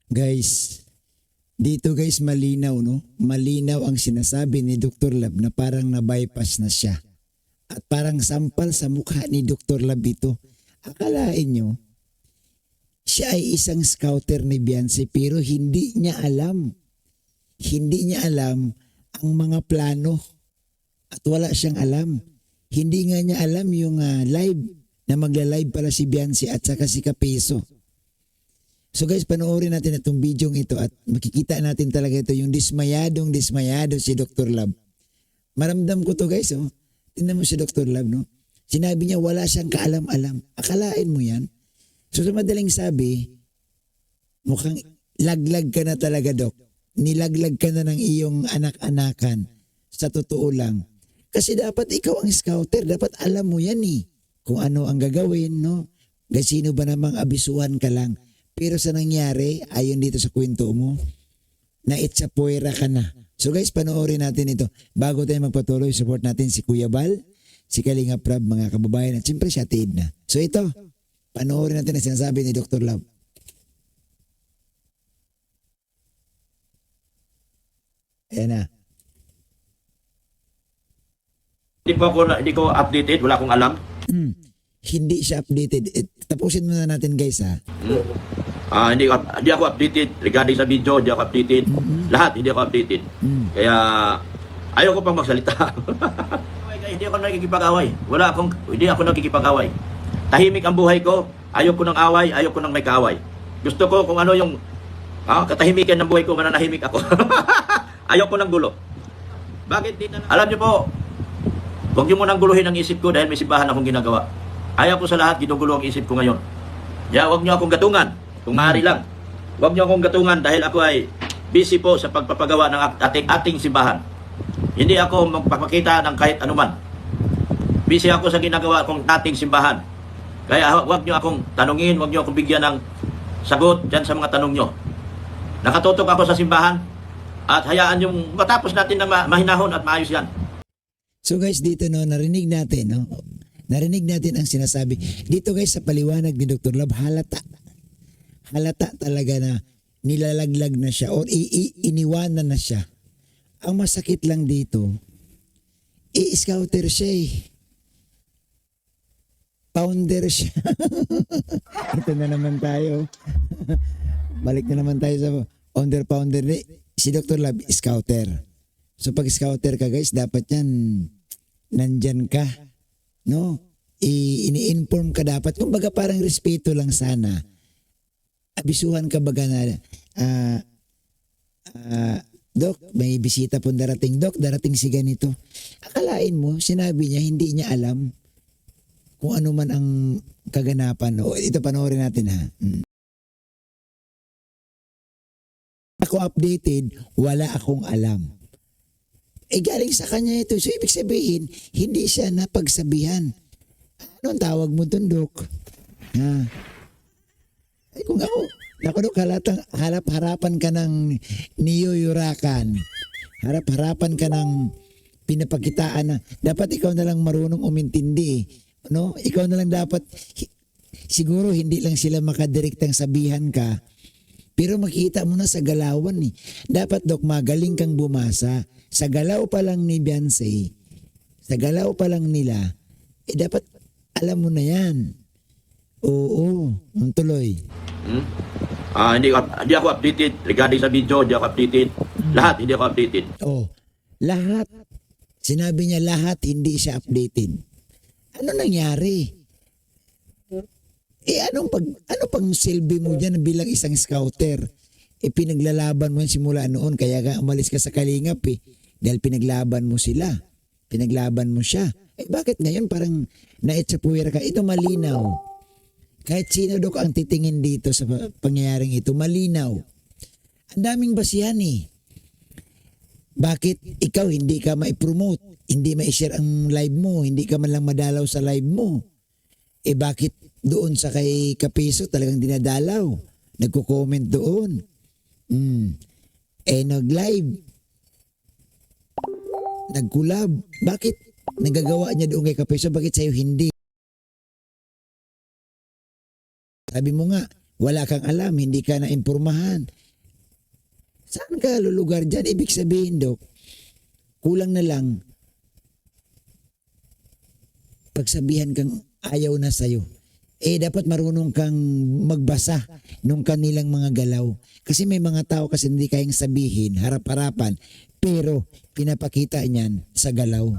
Guys, dito guys malinaw no? Malinaw ang sinasabi ni Dr. Lab na parang na-bypass na siya. At parang sampal sa mukha ni Dr. Lab ito. Akalain nyo, siya ay isang scouter ni Beyonce pero hindi niya alam. Hindi niya alam ang mga plano at wala siyang alam. Hindi nga niya alam yung live na magla-live pala si Beyonce at saka si Kapiso. So guys, panoorin natin itong video ito at makikita natin talaga ito yung dismayado si Dr. Lab. Maramdam ko to guys, oh. Tingnan mo si Dr. Lab, no? Sinabi niya wala siyang kaalam-alam. Akalain mo yan? So sa madaling sabi, mukhang laglag ka na talaga, Dok. Nilaglag ka na ng iyong anak-anakan. Sa totoo lang. Kasi dapat ikaw ang scouter. Dapat alam mo yan eh. Kung ano ang gagawin, no? Sino ba namang abisuhan ka lang. Pero sa nangyari, ayon dito sa kwento mo, na itsapuera ka na. So guys, panoorin natin ito. Bago tayo magpatuloy, support natin si Kuya Bal, si Kalinga Prab, mga kababayan, at siyempre si Ate Edna. So ito, panoorin natin ang sinasabi ni Dr. Lab. Ayan na. Hindi ko updated, wala akong alam. Hindi siya updated. Tapusin muna natin guys ha. Hindi ako updated regarding sa video, hindi ako updated. Lahat hindi ako updated. Kaya ayaw ko pang magsalita. Hindi ako nakikipag-away. Hindi ako nakikipag-away. Tahimik ang buhay ko. Ayaw ko ng away, ayaw ko ng may kaaway. Gusto ko kung ano yung katahimikan ng buhay ko, mananahimik ako. Ayaw ko ng gulo. Bakit di na? Alam niyo po, huwag niyo munang guluhin ang isip ko dahil may simbahan akong ginagawa. Ayaw ko sa lahat, ginugulo ang isip ko ngayon. Kaya huwag niyo akong gatungan, kung maaari lang. Huwag niyo akong gatungan dahil ako ay busy po sa pagpapagawa ng ating simbahan. Hindi ako magpapakita ng kahit anuman. Busy ako sa ginagawa kong ating simbahan. Kaya huwag niyo akong tanungin, huwag niyo akong bigyan ng sagot dyan sa mga tanong niyo. Nakatutok ako sa simbahan at hayaan yung matapos natin na mahinahon at maayos yan. So guys, dito no, narinig natin, no? Narinig natin ang sinasabi. Dito guys, sa paliwanag ni Dr. Lab, halata talaga na nilalaglag na siya o iniwanan na siya. Ang masakit lang dito, i-scouter siya eh. Founder siya. Ito na naman tayo. Balik na naman tayo sa founder. Si Dr. Lab, scouter. So pag scouter ka guys, dapat yan, nandyan ka. No? Ini-inform ka dapat. Kung baga parang respeto lang sana. Abisuhan ka baga na, Dok, may bisita pong darating. Dok, darating si ganito. Akalain mo, sinabi niya, hindi niya alam kung ano man ang kaganapan. O, ito panoorin natin ha. Ako updated, wala akong alam. Galing sa kanya ito. So, ibig sabihin, hindi siya napagsabihan. Anong tawag mo dun, Dok? Kung ako, Dok, harap-harapan ka ng niyuyurakan. Harap-harapan ka ng pinapakitaan na dapat ikaw na lang marunong umintindi. No? Ikaw na lang dapat, siguro hindi lang sila makadirektang sabihan ka, pero makita mo na sa galawan eh. Dapat, Dok, magaling kang bumasa. Sa galaw pa lang ni Beyonce, sa galaw pa lang nila, dapat alam mo na yan. Oo, tuloy. Hindi ako updated regarding sa video, hindi ako updated. Lahat hindi ako updated. Oh, lahat. Sinabi niya lahat, hindi siya updated. Ano nangyari? Ano pang silbi mo dyan bilang isang scouter? Pinaglalaban mo yan simula noon, kaya ka umalis ka sa Kalingap eh. Dahil pinaglaban mo sila. Pinaglaban mo siya. Bakit ngayon parang naitsapuwera ka? Ito malinaw. Kahit sino, Dok, ang titingin dito sa pangyayaring ito, malinaw. Ang daming basihan eh. Bakit ikaw hindi ka ma-promote? Hindi ma-share ang live mo? Hindi ka man lang madalaw sa live mo? Bakit doon sa kay Kapiso talagang dinadalaw? Nagko-comment doon. Nag-live. Nag-collab. Bakit nagagawa niya doon kay Kapiso? Bakit sa'yo hindi? Sabi mo nga, Wala kang alam, hindi ka na impormahan. Saan ka lulugar dyan? Ibig sabihin, Dok, kulang na lang pagsabihan kang ayaw na sa'yo. Dapat marunong kang magbasa nung kanilang mga galaw. Kasi may mga tao kasi hindi kayang sabihin, harap-harapan, pero pinapakita niyan sa galaw.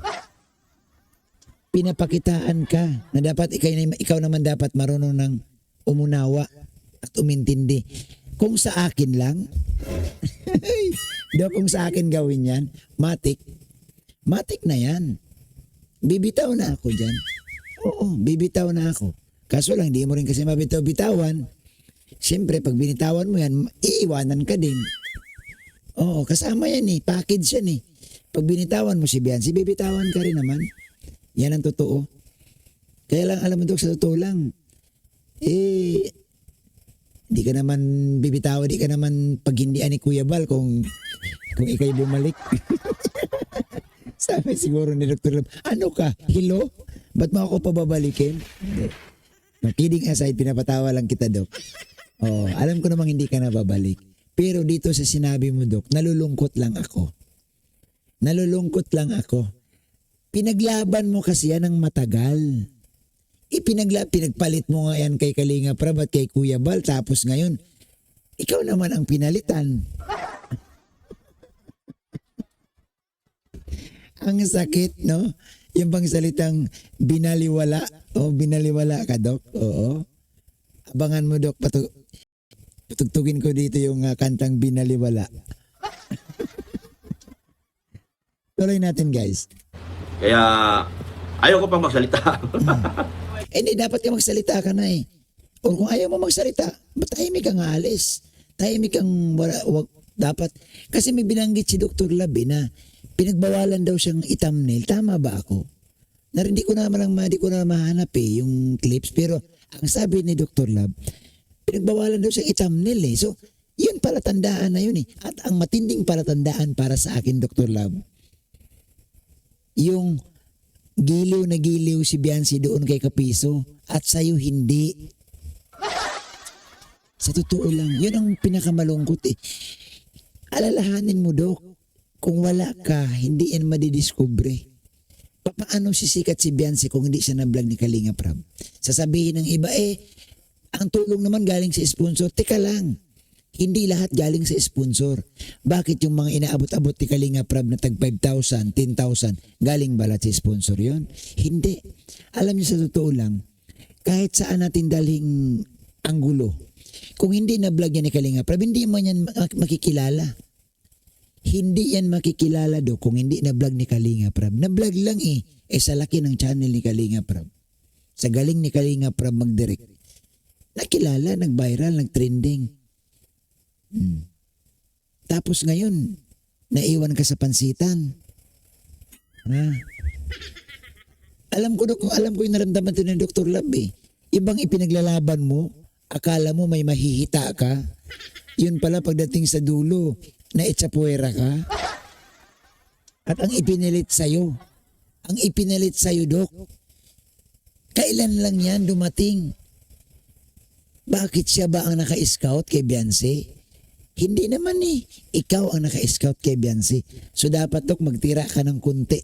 Pinapakitaan ka na dapat ikaw naman dapat marunong ng umunawa at umintindi. Kung sa akin lang, kung sa akin gawin yan, matik na yan. Bibitaw na ako dyan. Oo, bibitaw na ako. Kaso lang, di mo rin kasi mabitaw-bitawan. Siyempre, pag binitawan mo yan, iiwanan ka din. Oo, kasama yan eh. Package yan eh. Pag binitawan mo si Biancy, bibitawan ka rin naman. Yan ang totoo. Kaya lang, alam mo Dok, sa totoo lang, di ka naman bibitawan, di ka naman paghindian ni Kuya Bal kung ikay bumalik. Sabi siguro ni Dr. Lab, ano ka? Hello? Ba't mo ako pababalikin? Hindi. No, kidding aside, pinapatawa lang kita, Dok. Oh, alam ko namang hindi ka na babalik. Pero dito sa sinabi mo, Dok, nalulungkot lang ako. Nalulungkot lang ako. Pinaglaban mo kasi yan ng matagal. Pinagpalit mo nga yan kay Kalinga Prab at kay Kuya Bal. Tapos ngayon, ikaw naman ang pinalitan. Ang sakit, no? Yung bang salitang binaliwala. O, binaliwala ka, Dok. Oo. Abangan mo, Dok. Patugtugin ko dito yung kantang binaliwala. Tuloy natin, guys. Kaya ayaw ko pang magsalita. Hindi, dapat ka magsalita ka na eh. O kung ayaw mo magsalita, ba't tahimik kang aalis? Tahimik kang dapat. Kasi may binanggit si Dr. Lab na pinagbawalan daw siyang i-thumbnail. Tama ba ako? Di ko na mahanap yung clips. Pero ang sabi ni Dr. Lab, pinagbawalan daw siyang i-thumbnail eh. So, yun palatandaan na yun eh. At ang matinding palatandaan para sa akin, Dr. Lab, yung giliw na giliw si Biancy doon kay Kapiso at sa'yo hindi. Sa totoo lang, yun ang pinakamalungkot eh. Alalahanin mo, Dok, kung wala ka, hindi yan madidiskubre. Paano sisikat si Biancy kung hindi siya na-vlog ni Kalinga Prab? Sasabihin ng iba, ang tulong naman galing sa sponsor. Teka lang, hindi lahat galing sa sponsor. Bakit yung mga inaabot-abot ni Kalinga Prab na tag 5,000, 10,000, galing ba lahat sa sponsor yon? Hindi. Alam niyo sa totoo lang, kahit saan natin daling anggulo, kung hindi na-vlog yan ni Kalinga Prab, hindi man yan makikilala. Hindi yan makikilala do kung hindi na-vlog ni Kalinga Prab. Na-vlog lang sa laki ng channel ni Kalinga Prab. Sa galing ni Kalinga Prab mag-direct. Nakilala, nag-viral, nag-trending. Tapos ngayon, naiwan ka sa pansitan. Alam ko yung naramdaman ito ng Dr. Lab eh. Ibang ipinaglalaban mo, akala mo may mahihita ka. Yun pala pagdating sa dulo, na itsapuera ka. At ang ipinilit sa'yo, Dok, kailan lang yan dumating? Bakit siya ba ang naka-scout kay Biancy? Hindi naman eh. Ikaw ang naka-scout kay Biancy. So dapat, Dok, magtira ka ng kunti.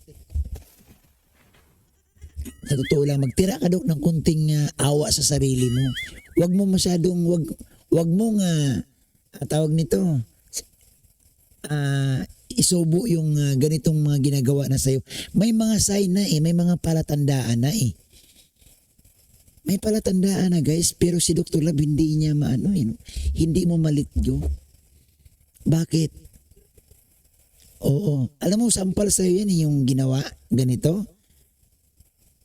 Sa totoo lang, magtira ka, Dok, ng kunting awa sa sarili mo. Huwag mo masyadong, wag mo tawag nito, isubo yung ganitong mga ginagawa na sa'yo. May mga sign na may mga palatandaan na May palatandaan na, guys, pero si Dr. Lab hindi niya hindi mo malityo. Bakit? Oo. Alam mo, sampal sa'yo yan yung ginawa, ganito.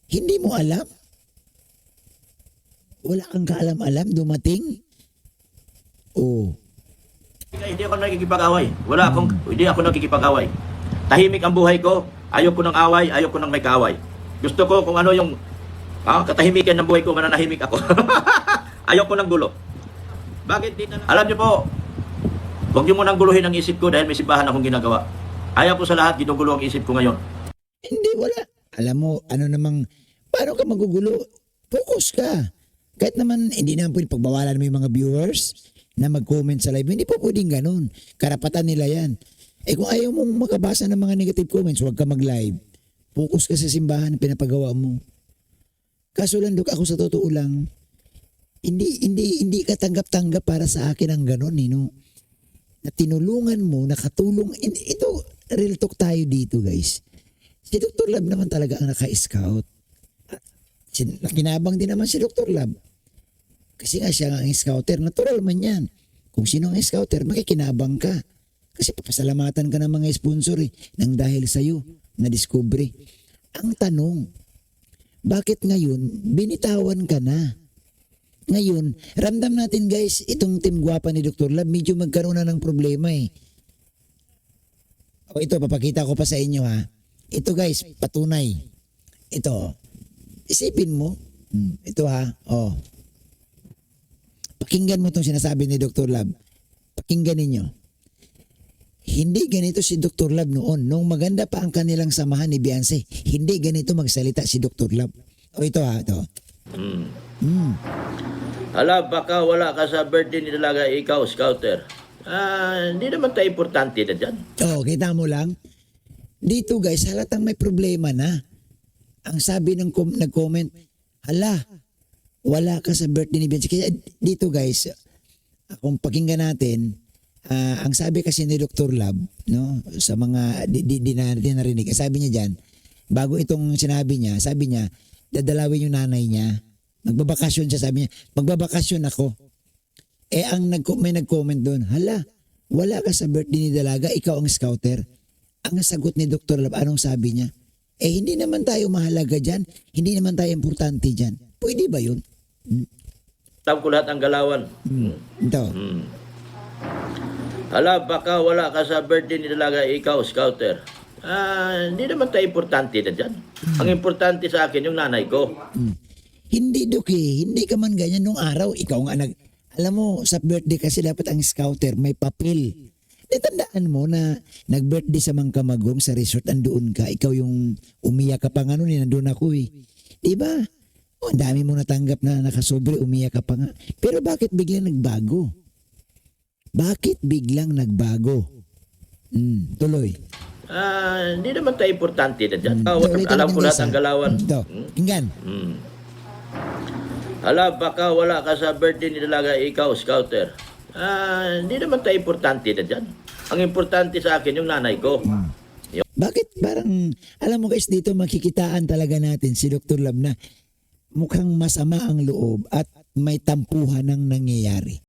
Hindi mo alam. Wala kang kaalam-alam, dumating. Oo. Hindi ako nakikipag-away. Hindi ako nakikipag-away. Tahimik ang buhay ko. Ayoko ng away, ayoko ng may kaaway. Gusto ko kung ano yung katahimikan ng buhay ko, mananahimik ako. Ayoko ng gulo. Bakit di na? Alam niyo po, huwag niyo munang guluhin ang isip ko dahil may simbahan akong ginagawa. Ayaw ko sa lahat, ginugulo ang isip ko ngayon. Hindi, wala. Alam mo, paano ka magugulo? Focus ka. Kahit naman, hindi naman pwede pagbawalan mo yung mga viewers na mag-comment sa live. Hindi po pwedeng ganun. Karapatan nila yan. Eh kung ayaw mong makabasa ng mga negative comments, huwag ka mag-live. Focus ka sa simbahan na pinapagawa mo. Kaso lang, Dok, ako sa totoo lang, hindi ka tanggap-tanggap para sa akin ang ganun, no? Na tinulungan mo, nakatulong. Ito, real talk tayo dito, guys. Si Dr. Lab naman talaga ang naka-scout. Nakinabang din naman si Dr. Lab. Kasi nga siya ang scouter. Natural man yan. Kung sino ang scouter, makikinabang ka. Kasi papasalamatan ka ng mga sponsor nang dahil sa'yo na discovery. Ang tanong, bakit ngayon binitawan ka na? Ngayon, ramdam natin guys, itong Team Guwapa ni Dr. Lab, medyo magkaroon na ng problema O ito, papakita ko pa sa inyo ha. Ito guys, patunay. Ito, isipin mo. Ito ha, Pakinggan mo itong sinasabi ni Dr. Lab. Pakinggan ninyo. Hindi ganito si Dr. Lab noon. Nung maganda pa ang kanilang samahan ni Beyonce, hindi ganito magsalita si Dr. Lab. O ito ha, ito. Hala, baka wala ka sa birthday ni talaga ikaw, scouter. Hindi naman tayo importante na dyan. Kita mo lang. Dito guys, halatang may problema na. Ang sabi ng nag-comment, hala, wala ka sa birthday ni Beyonce. Kaya dito guys, kung pakinggan natin, ang sabi kasi ni Dr. Lab, no, sa mga di narinig, sabi niya diyan, bago itong sinabi niya, sabi niya, dadalawin yung nanay niya. Magbabakasyon siya, sabi niya, magbabakasyon ako. May nag-comment doon, hala, wala ka sa birthday ni Dalaga, ikaw ang scouter. Ang sagot ni Dr. Lab, anong sabi niya? Hindi naman tayo mahalaga dyan, hindi naman tayo importante dyan. Pwede ba yun? Alam ko lahat ang galawan. Ito. Hala, baka wala ka sa birthday ni talaga ikaw, scouter. Hindi naman tayo importante na dyan. Ang importante sa akin, yung nanay ko. Hindi, Dok, hindi ka man ganyan nung araw. Ikaw nga alam mo, sa birthday kasi dapat ang scouter may papel. Tandaan mo na nag-birthday sa Mangkamagong sa resort, andoon ka. Ikaw yung umiyak ka pa nga nun, nandun ako Diba? Ang dami mo natanggap na nakasobre, umiyak ka pa nga. Pero bakit biglang nagbago? Bakit biglang nagbago? Tuloy. Hindi naman tayo importante na dyan. Ulitin Alam natin, ko lahat guys, ang galawan. Ito, tingnan. Hala, baka wala ka sa birthday ni talaga ikaw, scouter. Hindi naman tayo importante na dyan. Ang importante sa akin, yung nanay ko. Bakit parang, alam mo guys, dito makikitaan talaga natin si Dr. Lab na mukhang masama ang loob at may tampuhan ng nangyayari.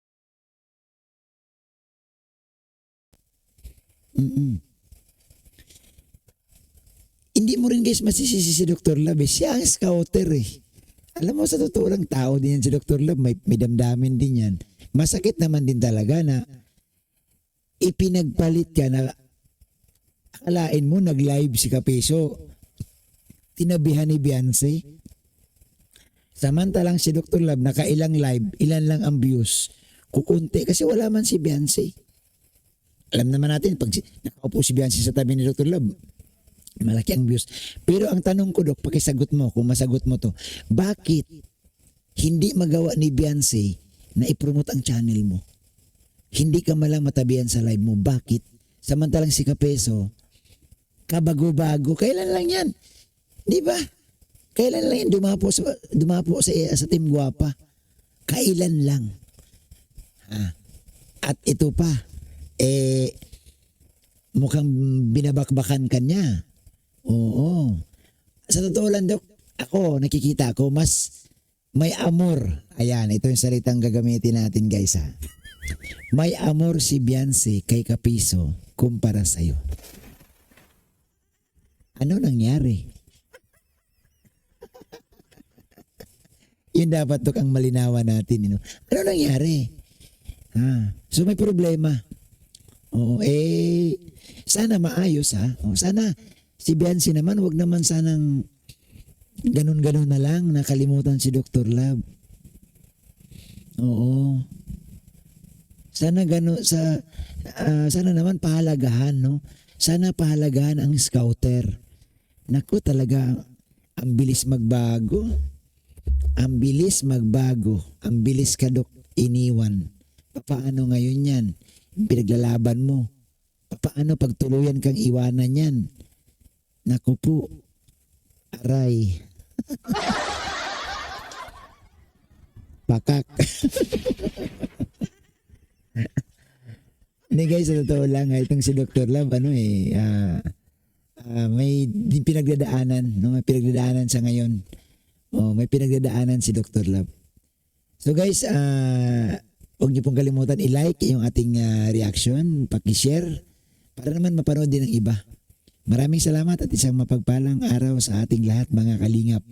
Hindi mo rin guys masisisi si Dr. Lab siya ang scouter Alam mo sa totoo lang tao din yan si Dr. Lab, may damdamin din yan. Masakit naman din talaga na ipinagpalit ka na akalain mo nag-live si Kapeso, tinabihan ni Beyonce. Samantalang si Dr. Lab nakailang live, ilan lang ang views, kukunti kasi wala man si Beyonce. Alam naman natin pag nakaupo si Beyonce sa tabi ni Dr. Lab, malaki ang views. Pero ang tanong ko, Dok, pakisagot mo kung masagot mo to, bakit hindi magawa ni Beyonce na ipromote ang channel mo? Hindi ka malang matabihan sa live mo. Bakit? Samantalang si Kapeso, kabago-bago. Kailan lang yan? Di ba? Kailan lang yan dumapo sa Team Guwapa? Kailan lang? At ito pa, mukhang binabakbakan ka niya. Oo. Sa totoo lang, Dok, ako, nakikita ko, mas may amor. Ayan, ito yung salitang gagamitin natin, guys, May amor si Beyonce kay Kapiso kumpara sa'yo. Ano nangyari? Yun dapat, Dok, ang malinawan natin. Ano nangyari? So may problema. Oo, sana maayos sana si Beyonce naman, wag naman sanang ganun-ganun na lang, nakalimutan si Dr. Lab. Oo. Sana sana naman pahalagahan, no? Sana pahalagahan ang scouter. Naku, talaga ang bilis magbago. Ang bilis magbago. Ang bilis ka, Dok, iniwan. Paano ngayon yan? Yung pinaglalaban mo. Paano pagtuluyan kang iwanan yan? Naku po. Aray. Pakak. Hindi guys, sa totoo lang, itong si Dr. Love, may pinagdadaanan, no? May pinagdadaanan sa ngayon. Oh, may pinagdadaanan si Dr. Love. So guys, huwag niyo pong kalimutan i-like yung ating reaction, paki-share para naman mapanood din ng iba. Maraming salamat at isang mapagpalang araw sa ating lahat mga kalingap.